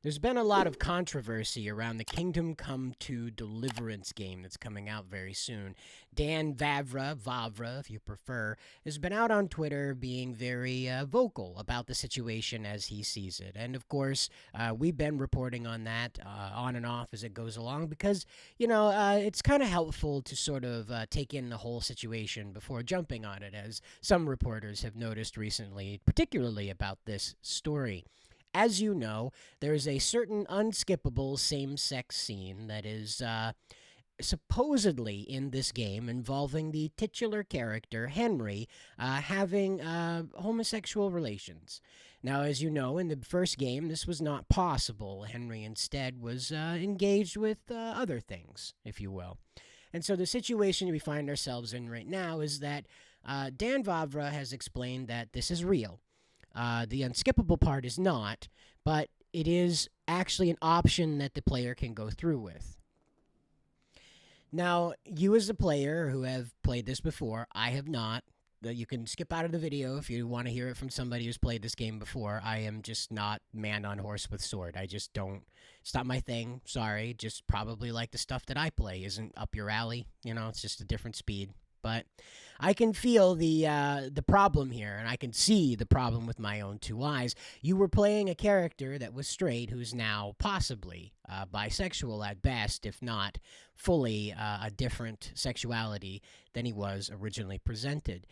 There's been a lot of controversy around the Kingdom Come Deliverance game that's coming out very soon. Dan Vavra, if you prefer, has been out on Twitter being very vocal about the situation as he sees it. And of course, we've been reporting on that on and off as it goes along because, it's kind of helpful to sort of take in the whole situation before jumping on it, as some reporters have noticed recently, particularly about this story. As you know, there is a certain unskippable same-sex scene that is supposedly in this game involving the titular character, Henry, having homosexual relations. Now, as you know, in the first game, this was not possible. Henry instead was engaged with other things, if you will. And so the situation we find ourselves in right now is that Dan Vavra has explained that this is real. The unskippable part is not, but it is actually an option that the player can go through with. Now, you as a player who have played this before, I have not. You can skip out of the video if you want to hear it from somebody who's played this game before. I am just not man on horse with sword. I just don't. It's not my thing. Sorry. Just probably like the stuff that I play isn't up your alley. It's just a different speed. But I can feel the problem here, and I can see the problem with my own two eyes. You were playing a character that was straight who's now possibly bisexual at best, if not fully a different sexuality than he was originally presented.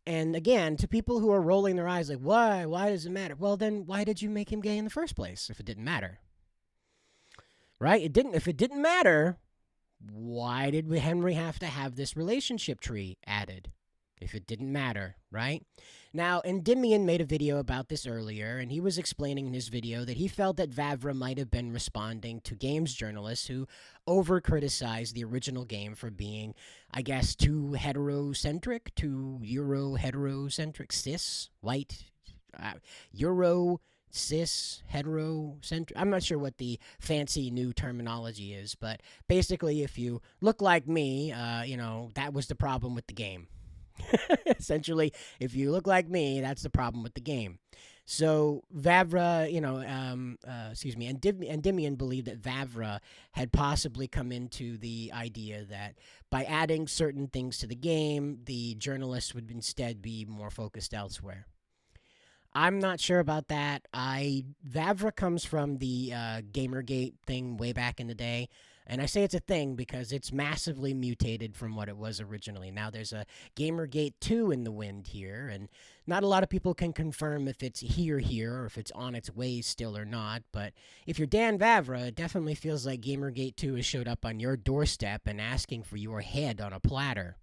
And again, to people who are rolling their eyes like, why? Why does it matter? Well, then why did you make him gay in the first place if it didn't matter? Right? If it didn't matter, why did Henry have to have this relationship tree added if it didn't matter, right? Now, Endymion made a video about this earlier, and he was explaining in his video that he felt that Vavra might have been responding to games journalists who over-criticized the original game for being, I guess, too heterocentric, too Euro-heterocentric, cis, white, Euro cis, heterocentric. I'm not sure what the fancy new terminology is, but basically if you look like me, that was the problem with the game. Essentially, if you look like me, that's the problem with the game. So Vavra, Endymion believed that Vavra had possibly come into the idea that by adding certain things to the game, the journalists would instead be more focused elsewhere. I'm not sure about that. Vavra comes from the Gamergate thing way back in the day. And I say it's a thing because it's massively mutated from what it was originally. Now there's a Gamergate 2 in the wind here, and not a lot of people can confirm if it's here or if it's on its way still or not. But if you're Dan Vavra, it definitely feels like Gamergate 2 has showed up on your doorstep and asking for your head on a platter.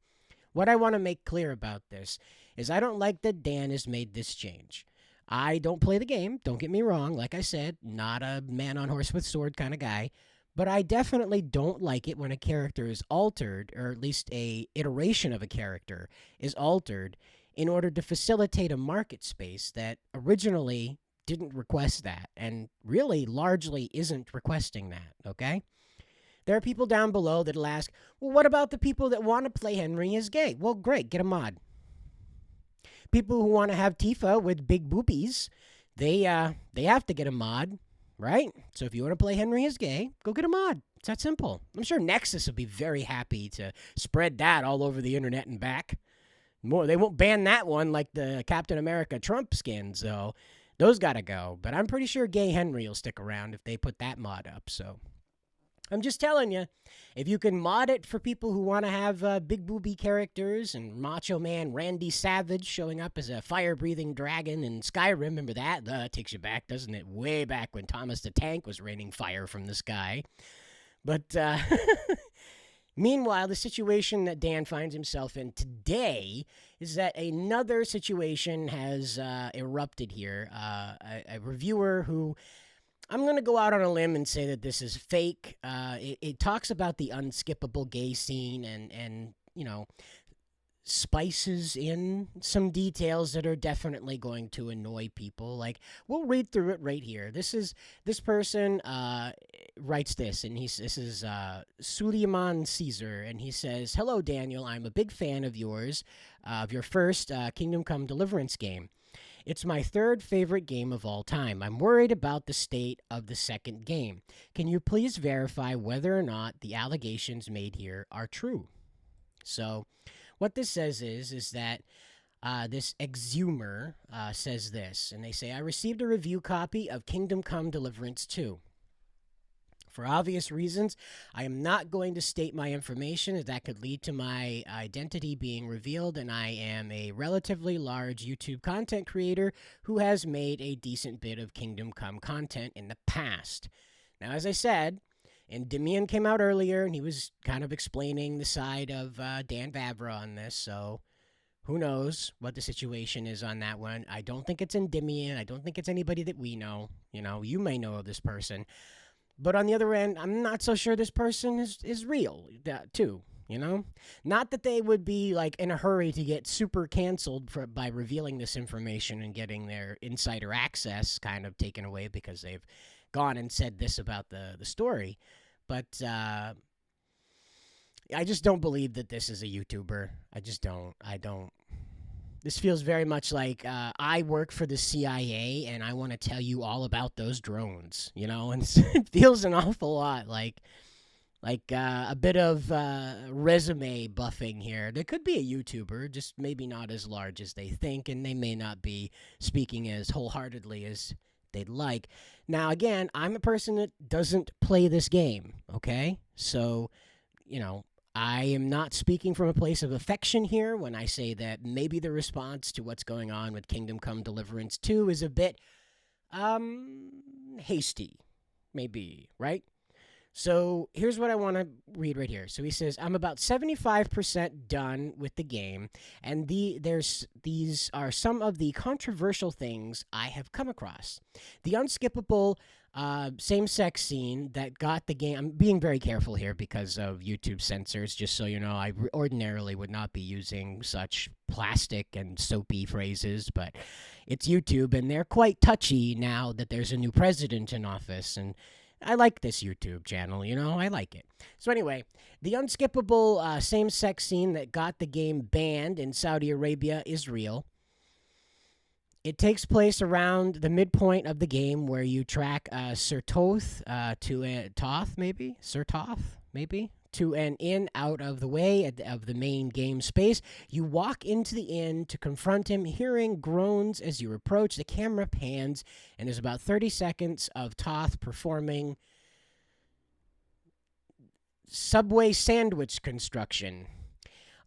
What I want to make clear about this is I don't like that Dan has made this change. I don't play the game, don't get me wrong. Like I said, not a man on horse with sword kind of guy. But I definitely don't like it when a character is altered, or at least a iteration of a character is altered in order to facilitate a market space that originally didn't request that and really largely isn't requesting that, okay? There are people down below that'll ask, well, what about the people that want to play Henry as gay? Well, great, get a mod. People who want to have Tifa with big boobies, they have to get a mod. Right? So if you want to play Henry as gay, go get a mod. It's that simple. I'm sure Nexus will be very happy to spread that all over the internet and back. They won't ban that one like the Captain America Trump skins, though. Those got to go. But I'm pretty sure gay Henry will stick around if they put that mod up. So I'm just telling you, if you can mod it for people who want to have big booby characters and Macho Man Randy Savage showing up as a fire-breathing dragon in Skyrim, remember that? That takes you back, doesn't it? Way back when Thomas the Tank was raining fire from the sky. But meanwhile, the situation that Dan finds himself in today is that another situation has erupted here. A reviewer who... I'm going to go out on a limb and say that this is fake. It talks about the unskippable gay scene and spices in some details that are definitely going to annoy people. Like, we'll read through it right here. This person writes this, and this is Suleiman Caesar, and he says, "Hello, Daniel. I'm a big fan of yours, of your first Kingdom Come Deliverance game. It's my third favorite game of all time. I'm worried about the state of the second game. Can you please verify whether or not the allegations made here are true? So, what this says is that this exhumer says this, and they say, I received a review copy of Kingdom Come Deliverance 2. For obvious reasons, I am not going to state my information as that could lead to my identity being revealed, and I am a relatively large YouTube content creator who has made a decent bit of Kingdom Come content in the past. Now, as I said, Endymion came out earlier, and he was kind of explaining the side of Dan Vavra on this, so who knows what the situation is on that one. I don't think it's Endymion. I don't think it's anybody that we know. You may know of this person. But on the other end, I'm not so sure this person is real, too, Not that they would be, like, in a hurry to get super canceled by revealing this information and getting their insider access kind of taken away because they've gone and said this about the story. But I just don't believe that this is a YouTuber. I just don't. This feels very much like I work for the CIA and I want to tell you all about those drones, and it feels an awful lot like a bit of resume buffing here. There could be a YouTuber, just maybe not as large as they think, and they may not be speaking as wholeheartedly as they'd like. Now, again, I'm a person that doesn't play this game, okay? So, I am not speaking from a place of affection here when I say that maybe the response to what's going on with Kingdom Come Deliverance 2 is a bit hasty, maybe, right? So here's what I want to read right here. So he says, I'm about 75% done with the game, and these are some of the controversial things I have come across. The unskippable same-sex scene that got the game. I'm being very careful here because of YouTube censors, just so you know. I ordinarily would not be using such plastic and soapy phrases, but it's YouTube, and they're quite touchy now that there's a new president in office, and I like this YouTube channel, I like it. So anyway, the unskippable same-sex scene that got the game banned in Saudi Arabia is real. It takes place around the midpoint of the game where you track Sir Toth to a Toth, maybe? Sir Toth, maybe? To an inn out of the way of the main game space. You walk into the inn to confront him, hearing groans as you approach. The camera pans, and there's about 30 seconds of Toth performing Subway sandwich construction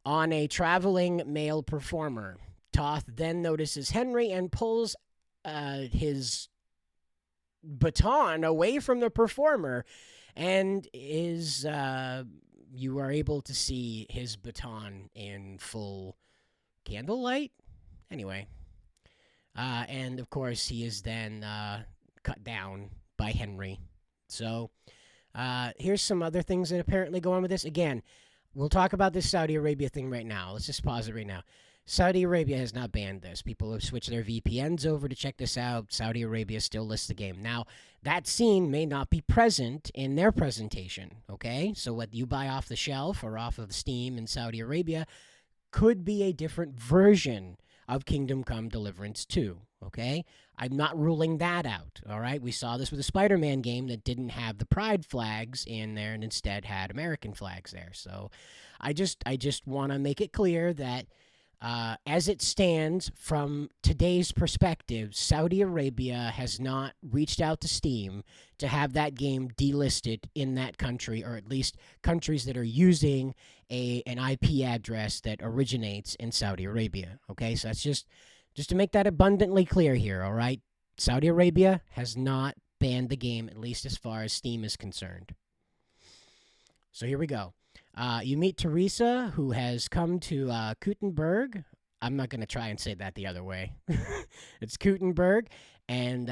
on a traveling male performer. Toth then notices Henry and pulls his baton away from the performer, and you are able to see his baton in full candlelight. Anyway, and of course he is then cut down by Henry. So here's some other things that apparently go on with this. Again, we'll talk about this Saudi Arabia thing right now. Let's just pause it right now. Saudi Arabia has not banned this. People have switched their VPNs over to check this out. Saudi Arabia still lists the game. Now, that scene may not be present in their presentation, okay? So what you buy off the shelf or off of Steam in Saudi Arabia could be a different version of Kingdom Come Deliverance 2, okay? I'm not ruling that out, all right? We saw this with a Spider-Man game that didn't have the pride flags in there and instead had American flags there. So I just want to make it clear that as it stands from today's perspective, Saudi Arabia has not reached out to Steam to have that game delisted in that country, or at least countries that are using an IP address that originates in Saudi Arabia. Okay, so that's just to make that abundantly clear here, all right? Saudi Arabia has not banned the game, at least as far as Steam is concerned. So here we go. You meet Teresa, who has come to Kuttenberg. I'm not going to try and say that the other way. It's Kuttenberg. And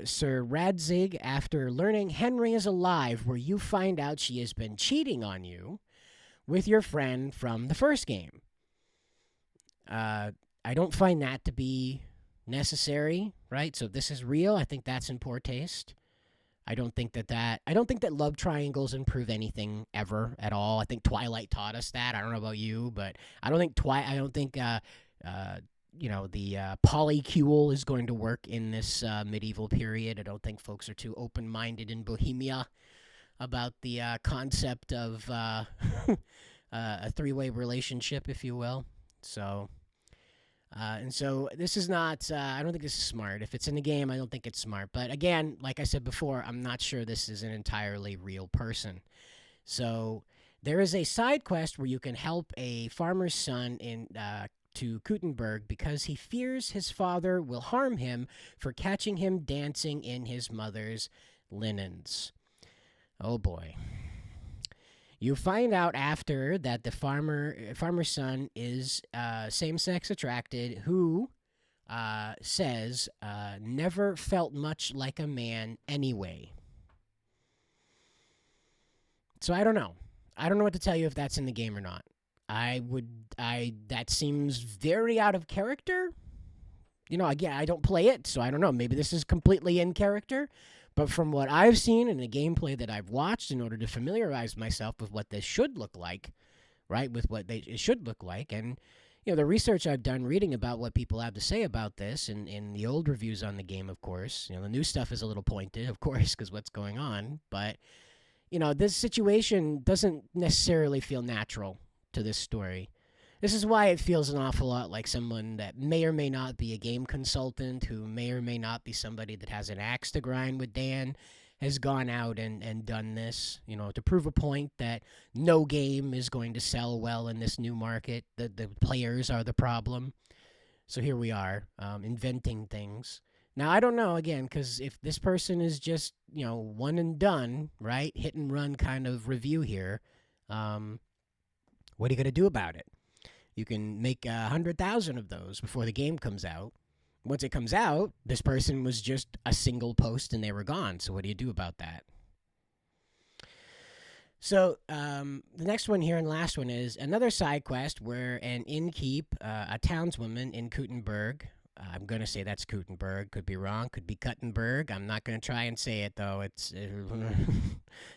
Sir Radzig, after learning Henry is alive, where you find out she has been cheating on you with your friend from the first game. I don't find that to be necessary, right? So if this is real, I think that's in poor taste. I don't think that love triangles improve anything ever at all. I think Twilight taught us that. I don't know about you, but I don't think the polycule is going to work in this medieval period. I don't think folks are too open-minded in Bohemia about the concept of a three-way relationship, if you will. So, and so this is not. I don't think this is smart. If it's in the game, I don't think it's smart. But again, like I said before, I'm not sure this is an entirely real person. So there is a side quest where you can help a farmer's son to Kuttenberg because he fears his father will harm him for catching him dancing in his mother's linens. Oh boy. You find out after that the farmer's son is same-sex attracted, who says never felt much like a man anyway. So I don't know. I don't know what to tell you if that's in the game or not. That seems very out of character. Again, I don't play it, so I don't know. Maybe this is completely in character. But from what I've seen in the gameplay that I've watched in order to familiarize myself with what this should look like, right, with what it should look like, and the research I've done reading about what people have to say about this and in the old reviews on the game, of course, the new stuff is a little pointed, of course, because what's going on. But, this situation doesn't necessarily feel natural to this story. This is why it feels an awful lot like someone that may or may not be a game consultant, who may or may not be somebody that has an axe to grind with Dan, has gone out and done this, to prove a point that no game is going to sell well in this new market. The players are the problem. So here we are, inventing things. Now, I don't know, again, because if this person is just, one and done, right, hit and run kind of review here, what are you going to do about it? You can make 100,000 of those before the game comes out. Once it comes out, this person was just a single post and they were gone. So what do you do about that? So the next one here and last one is another side quest where an innkeep, a townswoman in Kuttenberg, I'm going to say that's Kuttenberg, could be wrong, could be Kuttenberg. I'm not going to try and say it, though. It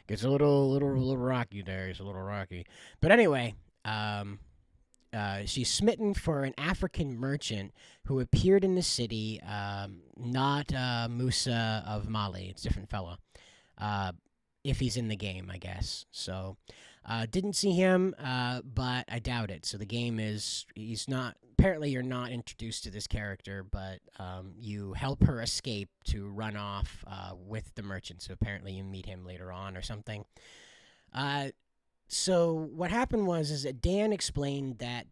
gets a little rocky there. It's a little rocky. But anyway, she's smitten for an African merchant who appeared in the city, not Musa of Mali. It's a different fellow. If he's in the game, I guess. So, didn't see him, but I doubt it. So the game he's not, apparently you're not introduced to this character, but you help her escape to run off with the merchant. So apparently you meet him later on or something. So what happened is that Dan explained that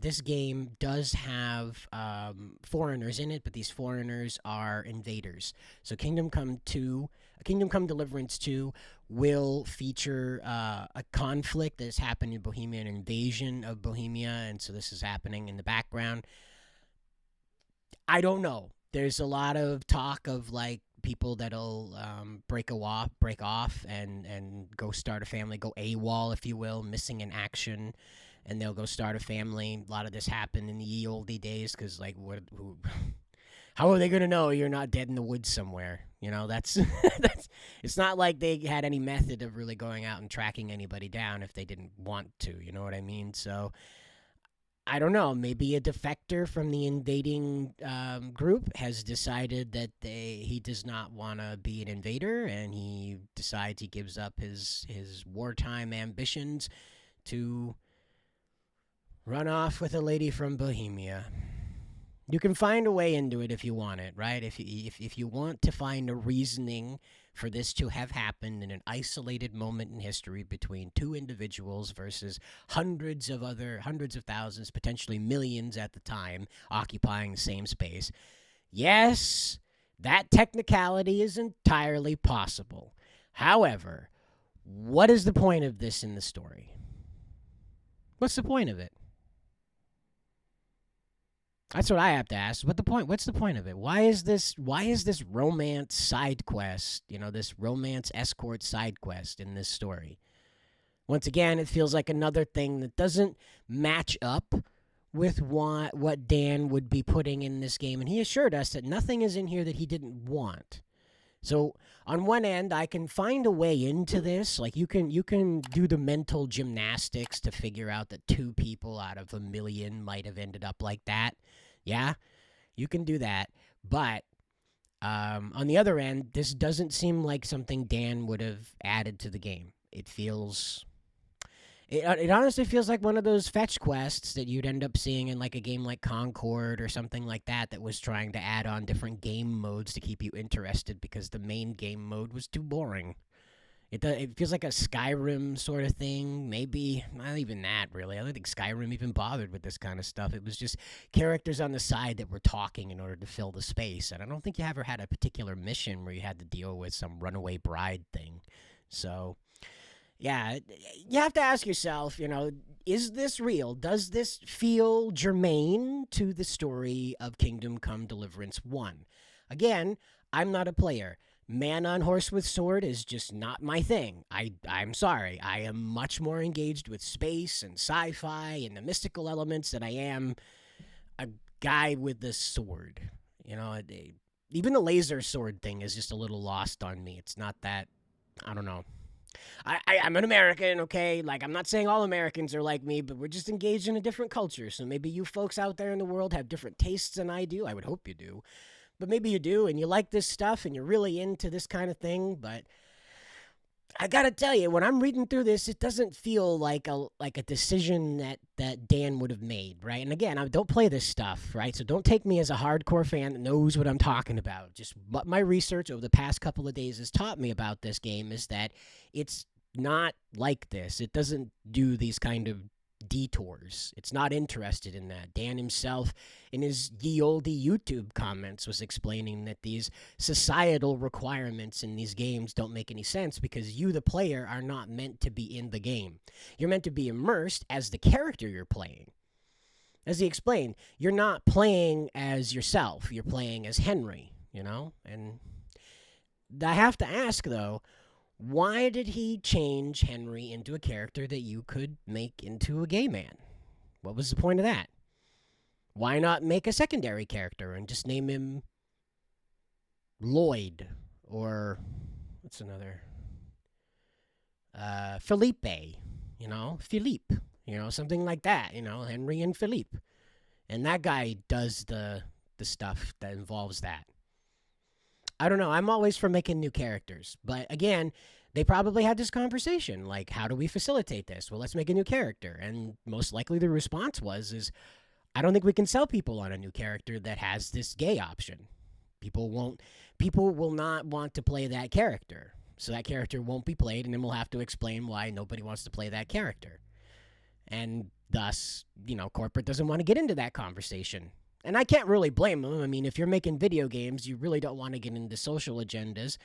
this game does have foreigners in it, but these foreigners are invaders. So Kingdom Come Deliverance 2 will feature a conflict that has happened in Bohemia, an invasion of Bohemia, and so this is happening in the background. I don't know. There's a lot of talk of people that'll break off and go start a family, go AWOL, if you will, missing in action, and they'll go start a family. A lot of this happened in the ye olde days because, how are they going to know you're not dead in the woods somewhere? That's it's not like they had any method of really going out and tracking anybody down if they didn't want to, you know what I mean? So I don't know, maybe a defector from the invading group has decided that he does not want to be an invader, and he decides he gives up his wartime ambitions to run off with a lady from Bohemia. You can find a way into it if you want it, right? If you want to find a reasoning for this to have happened in an isolated moment in history between two individuals versus hundreds of thousands, potentially millions at the time, occupying the same space, yes, that technicality is entirely possible. However, what is the point of this in the story? What's the point of it? That's what I have to ask. What's the point of it? Why is this romance side quest, this romance escort side quest in this story? Once again, it feels like another thing that doesn't match up with what Dan would be putting in this game, and he assured us that nothing is in here that he didn't want. So on one end, I can find a way into this. You can do the mental gymnastics to figure out that 2 people out of 1 million might have ended up like that. Yeah, you can do that. But on the other end, this doesn't seem like something Dan would have added to the game. It honestly feels like one of those fetch quests that you'd end up seeing in like a game like Concord or something like that that was trying to add on different game modes to keep you interested because the main game mode was too boring. It feels like a Skyrim sort of thing. Maybe not even that, really. I don't think Skyrim even bothered with this kind of stuff. It was just characters on the side that were talking in order to fill the space. And I don't think you ever had a particular mission where you had to deal with some runaway bride thing. So, yeah, you have to ask yourself, is this real? Does this feel germane to the story of Kingdom Come Deliverance 1? Again, I'm not a player. Man on horse with sword is just not my thing. I'm sorry. I am much more engaged with space and sci-fi and the mystical elements than I am a guy with the sword. Even the laser sword thing is just a little lost on me. It's not that, I don't know. I'm an American, okay? Like, I'm not saying all Americans are like me, but we're just engaged in a different culture. So maybe you folks out there in the world have different tastes than I do. I would hope you do. But maybe you do, and you like this stuff, and you're really into this kind of thing. But I gotta tell you, when I'm reading through this, it doesn't feel like a decision that Dan would have made, right? And again, I don't play this stuff, right? So don't take me as a hardcore fan that knows what I'm talking about. Just what my research over the past couple of days has taught me about this game is that it's not like this. It doesn't do these kind of detours. It's not interested in that. Dan himself, in his ye olde YouTube comments, was explaining that these societal requirements in these games don't make any sense because you, the player, are not meant to be in the game. You're meant to be immersed as the character you're playing. As he explained, you're not playing as yourself. You're playing as Henry, And I have to ask, though, why did he change Henry into a character that you could make into a gay man? What was the point of that? Why not make a secondary character and just name him Lloyd or what's another? Felipe, Philippe, something like that, Henry and Philippe. And that guy does the stuff that involves that. I don't know. I'm always for making new characters. But again, they probably had this conversation. Like, how do we facilitate this? Well, let's make a new character. And most likely the response is I don't think we can sell people on a new character that has this gay option. People will not want to play that character. So that character won't be played, and then we'll have to explain why nobody wants to play that character. And thus, corporate doesn't want to get into that conversation. And I can't really blame them. I mean, if you're making video games, you really don't want to get into social agendas.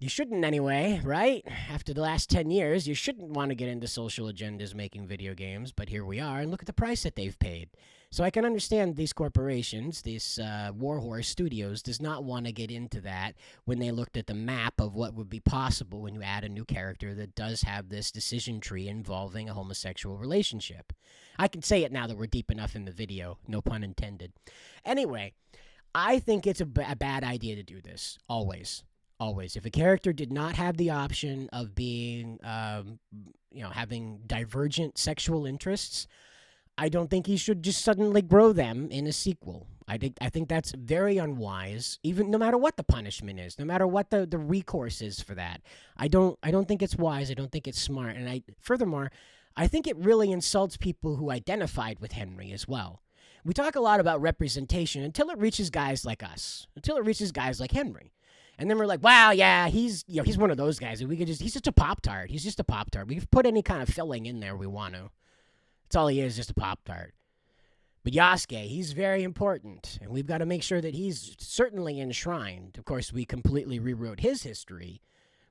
You shouldn't anyway, right? After the last 10 years, you shouldn't want to get into social agendas making video games. But here we are, and look at the price that they've paid. So I can understand these corporations, these Warhorse Studios, does not want to get into that when they looked at the map of what would be possible when you add a new character that does have this decision tree involving a homosexual relationship. I can say it now that we're deep enough in the video, no pun intended. Anyway, I think it's a bad idea to do this, always. Always. If a character did not have the option of being, having divergent sexual interests, I don't think he should just suddenly grow them in a sequel. I think that's very unwise, even no matter what the punishment is, no matter what the recourse is for that. I don't think it's wise. I don't think it's smart. And furthermore, I think it really insults people who identified with Henry as well. We talk a lot about representation until it reaches guys like us, until it reaches guys like Henry. And then we're like, wow, yeah, he's one of those guys. He's just a Pop-Tart. He's just a Pop-Tart. We can put any kind of filling in there we want to. That's all he is, just a Pop-Tart. But O.R.C.A, he's very important, and we've got to make sure that he's certainly enshrined. Of course, we completely rewrote his history,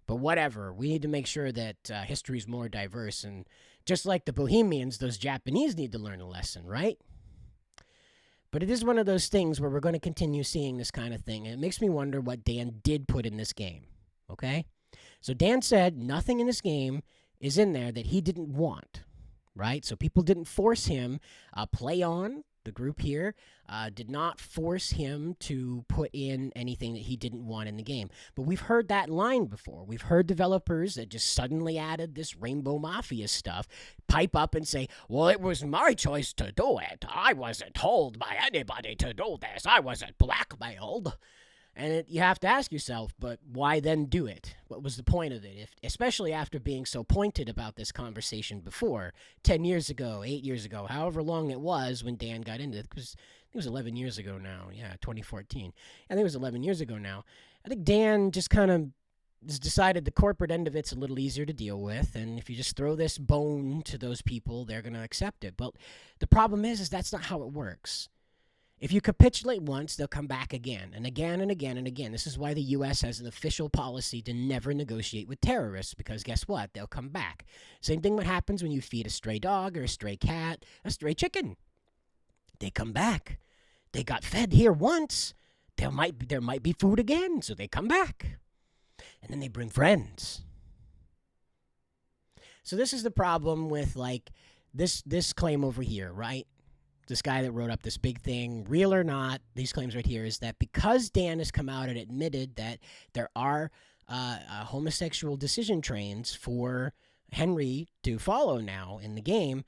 but whatever. We need to make sure that history is more diverse, and just like the Bohemians, those Japanese need to learn a lesson, right? But it is one of those things where we're going to continue seeing this kind of thing, and it makes me wonder what Dan did put in this game, okay? So Dan said nothing in this game is in there that he didn't want. Right? So people didn't force him play on the group here, did not force him to put in anything that he didn't want in the game. But we've heard that line before. We've heard developers that just suddenly added this Rainbow Mafia stuff pipe up and say, well, it was my choice to do it. I wasn't told by anybody to do this. I wasn't blackmailed. And you have to ask yourself, but why then do it? What was the point of it? Especially after being so pointed about this conversation before, 10 years ago, 8 years ago, however long it was when Dan got into it. Because it was 11 years ago now. Yeah, 2014. I think it was 11 years ago now. I think Dan just kind of decided the corporate end of it's a little easier to deal with. And if you just throw this bone to those people, they're going to accept it. But the problem is that's not how it works. If you capitulate once, they'll come back again and again and again and again. This is why the U.S. has an official policy to never negotiate with terrorists, because guess what? They'll come back. Same thing what happens when you feed a stray dog or a stray cat, a stray chicken. They come back. They got fed here once. There might be food again, so they come back. And then they bring friends. So this is the problem with like this claim over here, right? This guy that wrote up this big thing, real or not, these claims right here, is that because Dan has come out and admitted that there are homosexual decision trains for Henry to follow now in the game,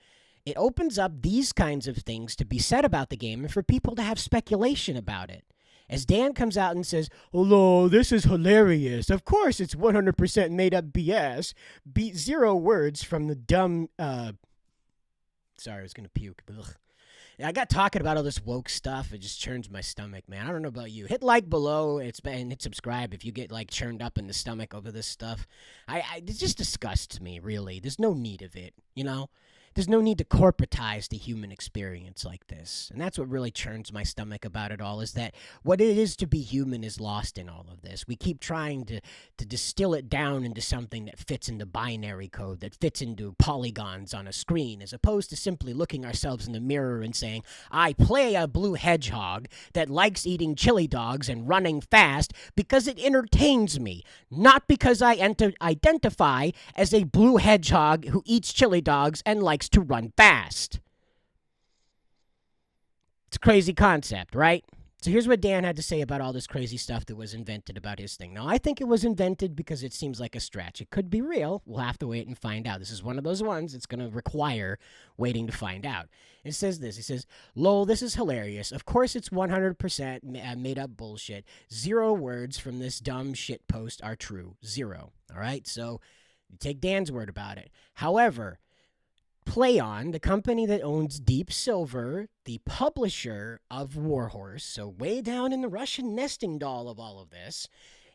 it opens up these kinds of things to be said about the game and for people to have speculation about it. As Dan comes out and says, "Hello, this is hilarious. Of course it's 100% made up BS. Beat 0 words from the dumb..." Sorry, I was going to puke. Ugh. I got talking about all this woke stuff. It just churns my stomach, man. I don't know about you. Hit like below and hit subscribe if you get like churned up in the stomach over this stuff. It just disgusts me, really. There's no need of it, you know? There's no need to corporatize the human experience like this. And that's what really churns my stomach about it all, is that what it is to be human is lost in all of this. We keep trying to distill it down into something that fits into binary code, that fits into polygons on a screen, as opposed to simply looking ourselves in the mirror and saying, I play a blue hedgehog that likes eating chili dogs and running fast because it entertains me, not because I identify as a blue hedgehog who eats chili dogs and likes to run fast. It's a crazy concept, right? So here's what Dan had to say about all this crazy stuff that was invented about his thing. Now, I think it was invented because it seems like a stretch. It could be real. We'll have to wait and find out. This is one of those ones that's going to require waiting to find out. It says this. It says, lol, this is hilarious. Of course it's 100% made up bullshit. 0 words from this dumb shit post are true. 0. All right? So you take Dan's word about it. However, PlayOn, the company that owns Deep Silver, the publisher of Warhorse, so way down in the Russian nesting doll of all of this,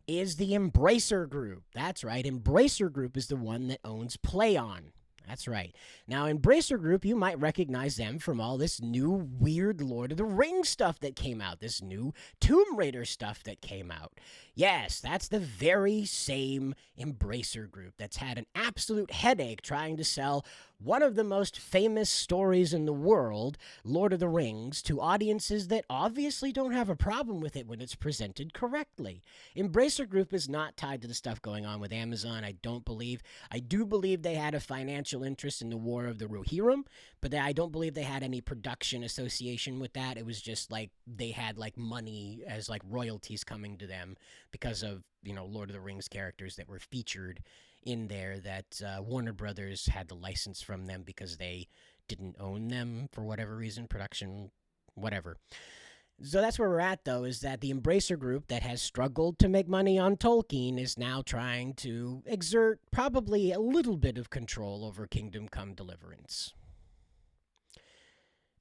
is the Embracer Group. That's right. Embracer Group is the one that owns PlayOn. That's right. Now, Embracer Group, you might recognize them from all this new weird Lord of the Rings stuff that came out, this new Tomb Raider stuff that came out. Yes, that's the very same Embracer Group that's had an absolute headache trying to sell one of the most famous stories in the world, Lord of the Rings, to audiences that obviously don't have a problem with it when it's presented correctly. Embracer Group is not tied to the stuff going on with Amazon, I don't believe. I do believe they had a financial interest in the War of the Rohirrim, but I don't believe they had any production association with that. It was just like they had like money as like royalties coming to them because of, you know, Lord of the Rings characters that were featured in there that Warner Brothers had the license from them because they didn't own them for whatever reason, production, whatever. So that's where we're at, though, is that the Embracer Group that has struggled to make money on Tolkien is now trying to exert probably a little bit of control over Kingdom Come Deliverance.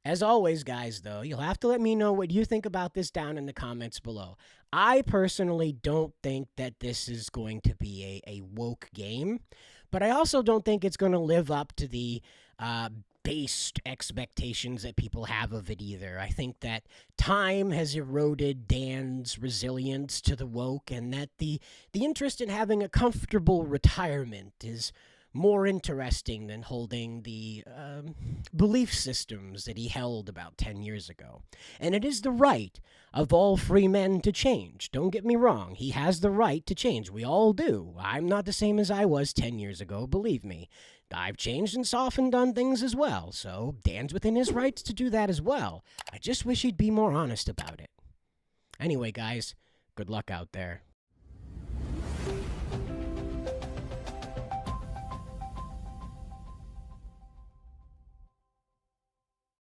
As always, guys, though, you'll have to let me know what you think about this down in the comments below. I personally don't think that this is going to be a woke game, but I also don't think it's going to live up to the based expectations that people have of it either. I think that time has eroded Dan's resilience to the woke, and that the interest in having a comfortable retirement is more interesting than holding the belief systems that he held about 10 years ago. And it is the right of all free men to change. Don't get me wrong. He has the right to change. We all do. I'm not the same as I was 10 years ago, believe me. I've changed and softened on things as well, so Dan's within his rights to do that as well. I just wish he'd be more honest about it. Anyway, guys, good luck out there.